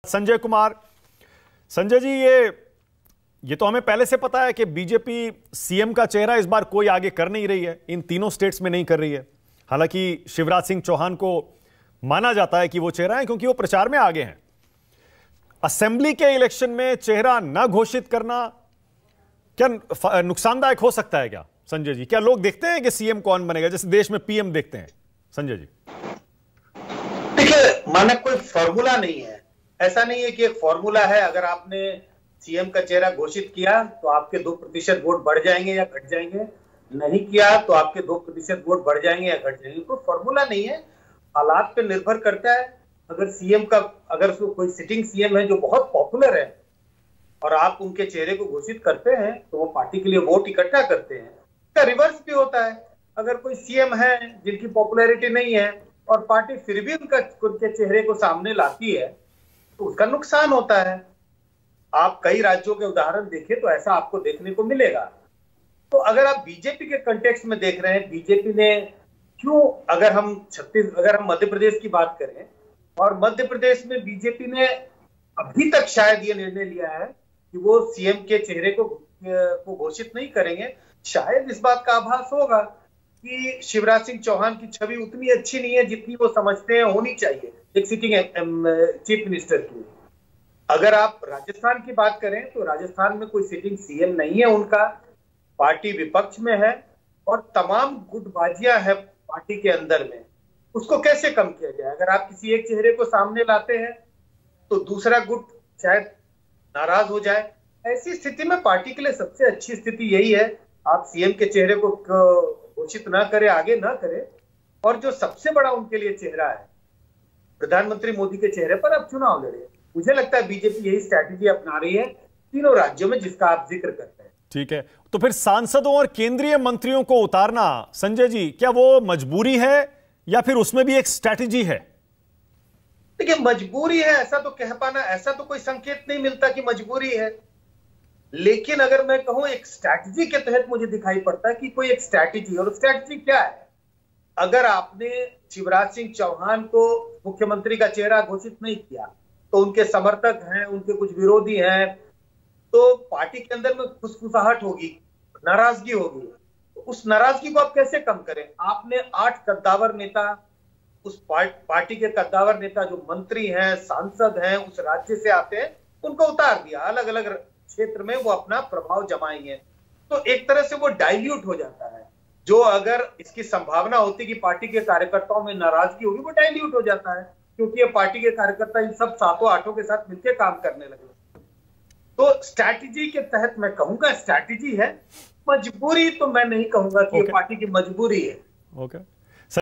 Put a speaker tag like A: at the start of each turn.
A: संजय कुमार। संजय जी, ये तो हमें पहले से पता है कि बीजेपी सीएम का चेहरा इस बार कोई आगे कर नहीं रही है, इन तीनों स्टेट्स में नहीं कर रही है। हालांकि शिवराज सिंह चौहान को माना जाता है कि वो चेहरा है क्योंकि वो प्रचार में आगे हैं। असेंबली के इलेक्शन में चेहरा न घोषित करना क्या नुकसानदायक हो सकता है क्या संजय जी? क्या लोग देखते हैं कि सीएम कौन बनेगा, जैसे देश में पीएम देखते हैं? संजय जी
B: देखिए, माना कोई फॉर्मूला नहीं है। ऐसा नहीं है कि एक फॉर्मूला है, अगर आपने सीएम का चेहरा घोषित किया तो आपके 2% वोट बढ़ जाएंगे या घट जाएंगे, नहीं किया तो आपके 2% वोट बढ़ जाएंगे या घट जाएंगे। कोई फॉर्मूला नहीं है, हालात पे निर्भर करता है। अगर कोई सिटिंग सीएम है जो बहुत पॉपुलर है और आप उनके चेहरे को घोषित करते हैं तो वो पार्टी के लिए वोट इकट्ठा करते हैं। इसका रिवर्स भी होता है, अगर कोई सीएम है जिनकी पॉपुलैरिटी नहीं है और पार्टी फिर भी उनके चेहरे को सामने लाती है तो उसका नुकसान होता है। आप कई राज्यों के उदाहरण देखें तो ऐसा आपको देखने को मिलेगा। तो अगर आप बीजेपी के कंटेक्स्ट में देख रहे हैं, बीजेपी ने क्यों, अगर हम मध्य प्रदेश की बात करें, और मध्य प्रदेश में बीजेपी ने अभी तक शायद ये निर्णय लिया है कि वो सीएम के चेहरे को घोषित नहीं करेंगे। शायद इस बात का आभास होगा कि शिवराज सिंह चौहान की छवि उतनी अच्छी नहीं है जितनी वो समझते हैं होनी चाहिए एक सिटिंग चीफ मिनिस्टर की। अगर आप राजस्थान की बात करें तो राजस्थान में कोई सिटिंग सीएम नहीं है उनका, पार्टी विपक्ष में है और तमाम गुटबाजियां है पार्टी के अंदर में। उसको कैसे कम किया जाए? अगर आप किसी एक चेहरे को सामने लाते हैं तो दूसरा गुट शायद नाराज हो जाए। ऐसी स्थिति में पार्टी के लिए सबसे अच्छी स्थिति यही है, आप सीएम के चेहरे को घोषित ना करें, आगे ना करें, और जो सबसे बड़ा उनके लिए चेहरा है प्रधानमंत्री मोदी के चेहरे पर आप चुनाव लड़े। मुझे लगता है बीजेपी यही स्ट्रैटेजी अपना रही है तीनों राज्यों में जिसका आप जिक्र करते हैं।
A: ठीक है, तो फिर सांसदों और केंद्रीय मंत्रियों को उतारना संजय जी, क्या वो मजबूरी है या फिर उसमें भी एक स्ट्रैटेजी है?
B: देखिए, मजबूरी है ऐसा तो कह पाना, ऐसा तो कोई संकेत नहीं मिलता कि मजबूरी है। लेकिन अगर मैं कहूं एक स्ट्रैटेजी के तहत मुझे दिखाई पड़ता है कि कोई एक स्ट्रैटेजी, और स्ट्रैटेजी क्या है? अगर आपने शिवराज सिंह चौहान को मुख्यमंत्री का चेहरा घोषित नहीं किया तो उनके समर्थक हैं, उनके कुछ विरोधी हैं, तो पार्टी के अंदर में फुसफुसाहट होगी, नाराजगी होगी। तो उस नाराजगी को आप कैसे कम करें? आपने 8 कद्दावर नेता, उस पार्टी के कद्दावर नेता जो मंत्री हैं, सांसद हैं, उस राज्य से आते हैं, उनको उतार दिया। अलग अलग क्षेत्र में वो अपना प्रभाव जमाएंगे तो एक तरह से वो डाइल्यूट हो जाता है। जो अगर इसकी संभावना होती कि पार्टी के कार्यकर्ताओं में नाराजगी होगी, वो डाइल्यूट हो जाता है क्योंकि ये पार्टी के कार्यकर्ता इन सब 7-8 के साथ मिलकर काम करने लगे। तो स्ट्रैटेजी के तहत मैं कहूंगा स्ट्रैटेजी है, मजबूरी तो मैं नहीं कहूंगा कि ये पार्टी की मजबूरी है।
A: ओके।